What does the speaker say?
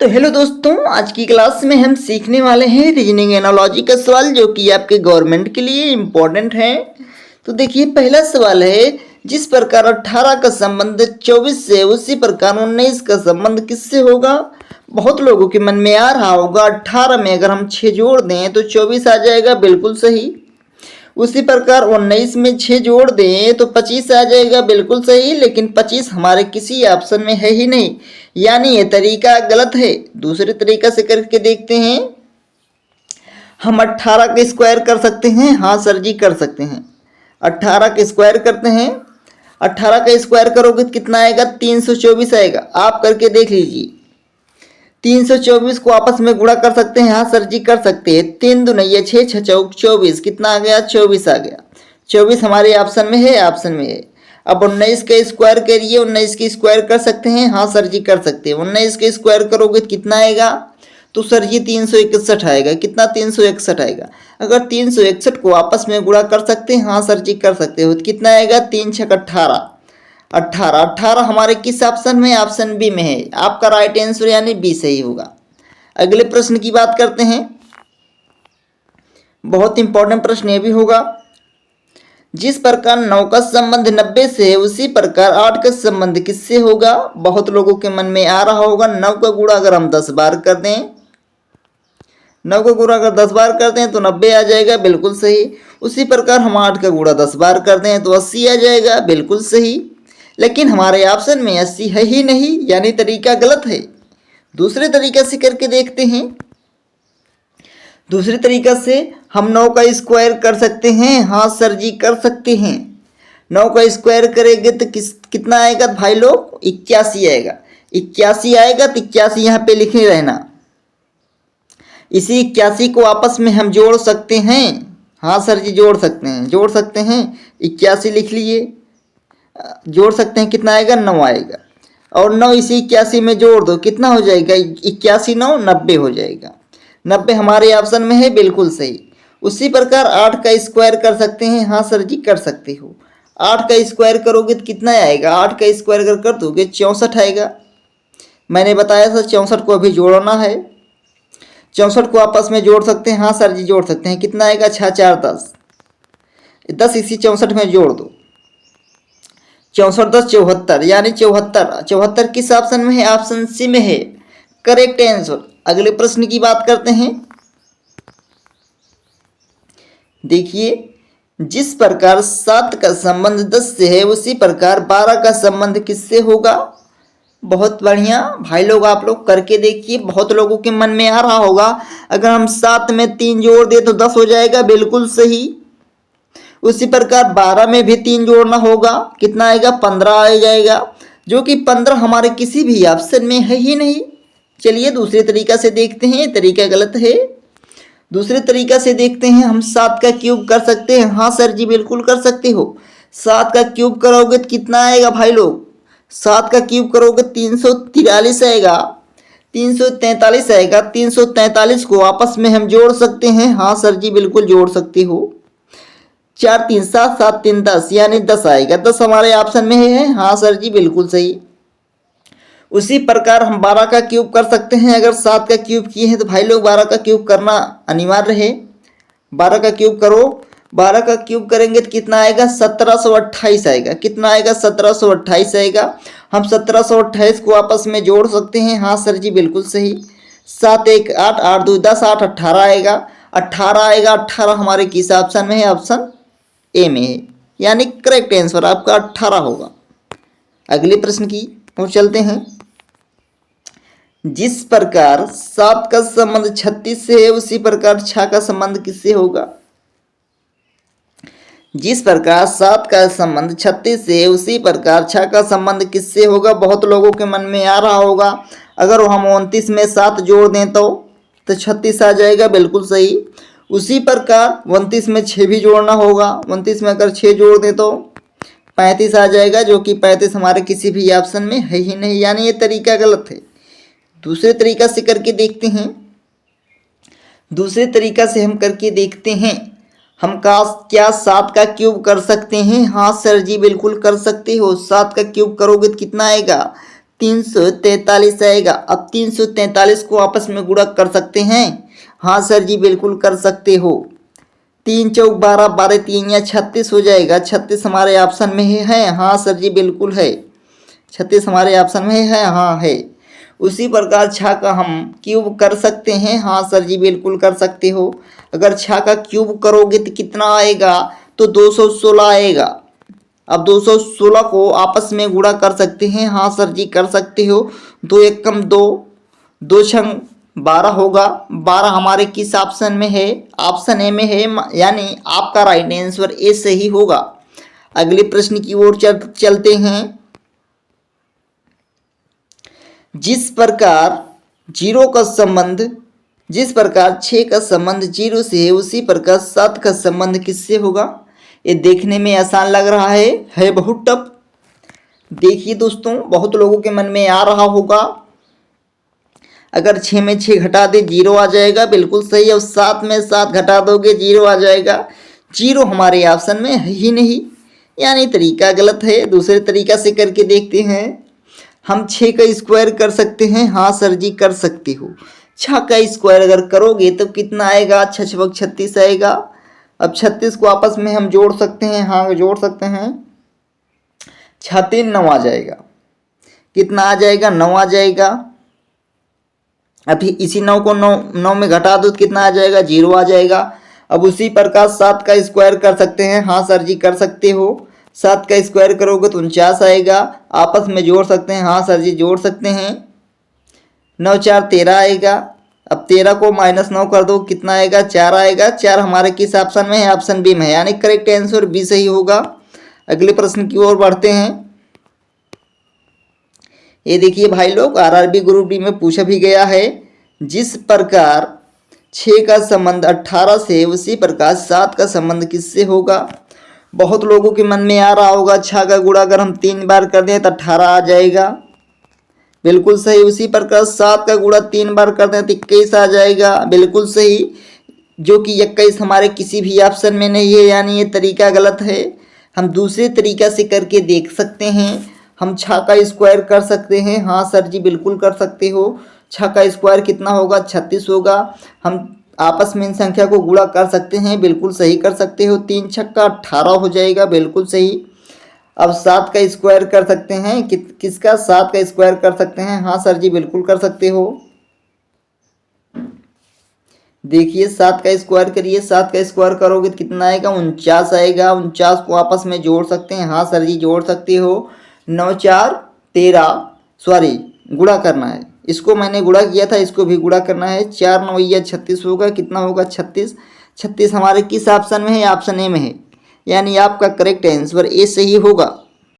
तो हेलो दोस्तों, आज की क्लास में हम सीखने वाले हैं रीजनिंग एनालॉजी का सवाल जो कि आपके गवर्नमेंट के लिए इम्पोर्टेंट है। तो देखिए, पहला सवाल है, जिस प्रकार 18 का संबंध 24 से उसी प्रकार 19 का संबंध किससे होगा। बहुत लोगों के मन में आ रहा होगा 18 में अगर हम 6 जोड़ दें तो 24 आ जाएगा, बिल्कुल सही। उसी प्रकार 19 में 6 जोड़ दें तो 25 आ जाएगा, बिल्कुल सही। लेकिन 25 हमारे किसी ऑप्शन में है ही नहीं, यानी ये तरीका गलत है। दूसरे तरीका से करके देखते हैं। हम 18 का स्क्वायर कर सकते हैं। हाँ सर जी, कर सकते हैं। 18 का स्क्वायर करते हैं। 18 का स्क्वायर करोगे तो कितना आएगा? 324 आएगा। आप करके देख लीजिए। 324 को आपस में गुणा कर सकते हैं। हाँ सर जी, कर सकते हैं। 3 दूनी 6, 6 चौक 24, कितना आ गया? 24 आ गया। 24 हमारे ऑप्शन में है, ऑप्शन में है। अब 19 का स्क्वायर करिए। 19 की स्क्वायर कर सकते हैं। हाँ सर जी, कर सकते हैं। 19 का स्क्वायर करोगे तो कितना आएगा? तो सर जी 361 आएगा। कितना? 361 आएगा। अगर 361 को आपस में गुणा कर सकते हैं। हाँ सर जी, कर सकते हो। तो कितना आएगा? 3 छक 18। 18 18 हमारे किस ऑप्शन में? ऑप्शन बी में है। आपका राइट आंसर यानी बी सही होगा। अगले प्रश्न की बात करते हैं। बहुत इंपॉर्टेंट प्रश्न ये भी होगा। जिस प्रकार 9 का संबंध 90 से है उसी प्रकार 8 का संबंध किससे होगा। बहुत लोगों के मन में आ रहा होगा 9 का गुणा अगर हम 10 बार कर दें, 9 का गुणा अगर 10 बार कर दें तो 90 आ जाएगा, बिल्कुल सही। उसी प्रकार हम 8 का गुणा 10 बार कर दें तो 80 आ जाएगा, बिल्कुल सही। लेकिन हमारे ऑप्शन में 80 है ही नहीं, यानी तरीका गलत है। दूसरे तरीका से करके देखते हैं। दूसरे तरीका से हम 9 का स्क्वायर कर सकते हैं। हाँ सर जी, कर सकते हैं। 9 का स्क्वायर करेंगे तो कितना आएगा भाई लोग? 81 आएगा। 81 आएगा तो 81 यहाँ पे लिखे रहना। इसी 81 को आपस में हम जोड़ सकते हैं। हाँ सर जी, जोड़ सकते हैं, जोड़ सकते हैं। 81 लिख लिए, जोड़ सकते हैं। कितना आएगा? 9 आएगा। और 9 इसी 81 में जोड़ दो, कितना हो जाएगा? 81 9 90 हो जाएगा। 90 हमारे ऑप्शन में है, बिल्कुल सही। उसी प्रकार 8 का स्क्वायर कर सकते हैं। हाँ सर जी, कर सकते हो। 8 का स्क्वायर करोगे तो कितना आएगा? 8 का स्क्वायर अगर कर दोगे 64 आएगा। मैंने बताया था 64 को अभी जोड़ना है। 64 को आपस में जोड़ सकते हैं। हाँ सर जी, जोड़ सकते हैं। कितना आएगा? 6 4 10, 10 इसी 64 में जोड़ दो। 64 10 74, यानी 74। 74 किस ऑप्शन में है? ऑप्शन सी में है, करेक्ट आंसर। अगले प्रश्न की बात करते हैं। देखिए, जिस प्रकार 7 का संबंध 10 से है उसी प्रकार 12 का संबंध किससे होगा। बहुत बढ़िया भाई लोग, आप लोग करके देखिए। बहुत लोगों के मन में आ रहा होगा अगर हम 7 में 3 जोड़ दे तो 10 हो जाएगा, बिल्कुल सही। उसी प्रकार 12 में भी 3 जोड़ना होगा, कितना आएगा? 15 आ जाएगा, जो कि 15 हमारे किसी भी ऑप्शन में है ही नहीं। चलिए दूसरे तरीका से देखते हैं, तरीका गलत है। दूसरे तरीका से देखते हैं। हम 7 का क्यूब कर सकते हैं। हाँ सर जी, बिल्कुल कर सकते हो। 7 का क्यूब करोगे तो कितना आएगा भाई लोग? 7 का क्यूब करोगे 343 आएगा, 343 आएगा। 343 को आपस में हम जोड़ सकते हैं। हाँ सर जी, बिल्कुल जोड़ सकते हो। 4 3 7 7 3 10, यानी 10 आएगा। 10 हमारे ऑप्शन में है। हाँ सर जी, बिल्कुल सही। उसी प्रकार हम 12 का क्यूब कर सकते हैं। अगर 7 का क्यूब किए हैं तो भाई लोग 12 का क्यूब करना अनिवार्य है। 12 का क्यूब करो। 12 का क्यूब करेंगे तो कितना आएगा? 1728 आएगा। कितना आएगा? 1728 आएगा। हम 1728 को आपस में जोड़ सकते हैं। हाँ सर जी, बिल्कुल सही। 7 1 8 8 2 10 8 18 आएगा। 18 आएगा। 18 हमारे किस ऑप्शन में है? ऑप्शन ए में है, यानी करेक्ट आंसर आपका 18 होगा। अगले प्रश्न की ओर चलते हैं। जिस प्रकार 7 का संबंध 36 से है उसी प्रकार 6 का संबंध किससे होगा। जिस प्रकार 7 का संबंध 36 से है उसी प्रकार 6 का संबंध किससे होगा। बहुत लोगों के मन में आ रहा होगा अगर हम 29 में 7 जोड़ दें तो 36 आ जाएगा, बिल्कुल सही। उसी प्रकार 29 में 6 भी जोड़ना होगा। 29 में अगर 6 जोड़ दें तो 35 आ जाएगा, जो कि 35 हमारे किसी भी ऑप्शन में है ही नहीं, यानी ये तरीका गलत है। दूसरे तरीका से करके देखते हैं। दूसरे तरीका से हम करके देखते हैं। हम क्या 7 का क्यूब कर सकते हैं? हाँ सर जी, बिल्कुल कर सकते हो। 7 का क्यूब करोगे तो कितना आएगा? 343 आएगा। अब 343 को आपस में गुणा कर सकते हैं? हाँ सर जी बिल्कुल कर सकते हो। 3 चौक 12, 12 3 या 36 हो जाएगा। 36 हमारे ऑप्शन में है? हाँ सर जी बिल्कुल है। 36 हमारे ऑप्शन में है? हाँ है। उसी प्रकार 6 का हम क्यूब कर सकते हैं? हाँ सर जी बिल्कुल कर सकते हो। अगर 6 का क्यूब करोगे तो कितना आएगा? तो 216 आएगा। अब 216 को आपस में गुणा कर सकते हैं? हाँ सर जी कर सकते हो। 2 एकम 2, 2 छंग 12 होगा। 12 हमारे किस ऑप्शन में है? ऑप्शन ए में है, यानी आपका राइट आंसर ए सही होगा। अगले प्रश्न की ओर चलते हैं। जिस प्रकार 6 का संबंध 0 से है, उसी प्रकार 7 का संबंध किससे होगा? ये देखने में आसान लग रहा है बहुत टफ। देखिए दोस्तों, बहुत लोगों के मन में आ रहा होगा, अगर 6 में 6 घटा दे 0 आ जाएगा, बिल्कुल सही। अब 7 में 7 घटा दोगे 0 आ जाएगा। 0 हमारे ऑप्शन में है ही नहीं, यानी तरीका गलत है। दूसरे तरीका से करके देखते हैं। हम 6 का स्क्वायर कर सकते हैं? हाँ सर जी कर सकते हो। 6 का स्क्वायर अगर करोगे तो कितना आएगा? 6 36 आएगा। अब 36 को आपस में हम जोड़ सकते हैं? हाँ जोड़ सकते हैं। 6 3 9 आ जाएगा। कितना आ जाएगा? 9 आ जाएगा। अभी इसी 9 को 9 में घटा दो तो कितना आ जाएगा? 0 आ जाएगा। अब उसी प्रकार 7 का स्क्वायर कर सकते हैं? हाँ सर जी कर सकते हो। 7 का स्क्वायर करोगे तो 49 आएगा। आपस में जोड़ सकते हैं? हाँ सर जी जोड़ सकते हैं। 9 4 13 आएगा। अब 13 को -9 कर दो, कितना आएगा? 4 आएगा। 4 हमारे किस ऑप्शन में है? ऑप्शन बी में है, यानी करेक्ट आंसर बी सही होगा। अगले प्रश्न की ओर बढ़ते हैं। ये देखिए भाई लोग, आरआरबी ग्रुप डी में पूछा भी गया है। जिस प्रकार 6 का संबंध 18 से है, उसी प्रकार 7 का संबंध किससे होगा? बहुत लोगों के मन में आ रहा होगा, 6 का गुणा अगर हम 3 बार कर दें तो 18 आ जाएगा। बिल्कुल सही। उसी प्रकार 7 का गुणा 3 बार कर दें तो 21 आ जाएगा। बिल्कुल सही, जो कि 21 हमारे किसी भी ऑप्शन में नहीं है, यानी ये तरीका गलत है। हम दूसरे तरीका से करके देख सकते हैं। हम 6 का स्क्वायर कर सकते हैं? हाँ सर जी बिल्कुल कर सकते हो। 6 का स्क्वायर कितना होगा? 36 होगा। हम आपस में इन संख्या को गुणा कर सकते हैं? बिल्कुल सही कर सकते हो। 3 छक्का 18 हो जाएगा। बिल्कुल सही। अब 7 का स्क्वायर कर सकते हैं? किसका? 7 का स्क्वायर कर सकते हैं? हाँ सर जी बिल्कुल कर सकते हो। देखिए 7 का स्क्वायर करिए। 7 का स्क्वायर करोगे तो कितना आएगा? 49 आएगा। 49 को आपस में जोड़ सकते हैं? हाँ सर जी जोड़ सकते हो। 9 4 13, सॉरी गुणा करना है। इसको मैंने गुणा किया था, इसको भी गुणा करना है। 4 9 या 36 होगा। कितना होगा? 36। 36 हमारे किस ऑप्शन में है? ऑप्शन ए में है, यानी आपका करेक्ट आंसर ए सही होगा।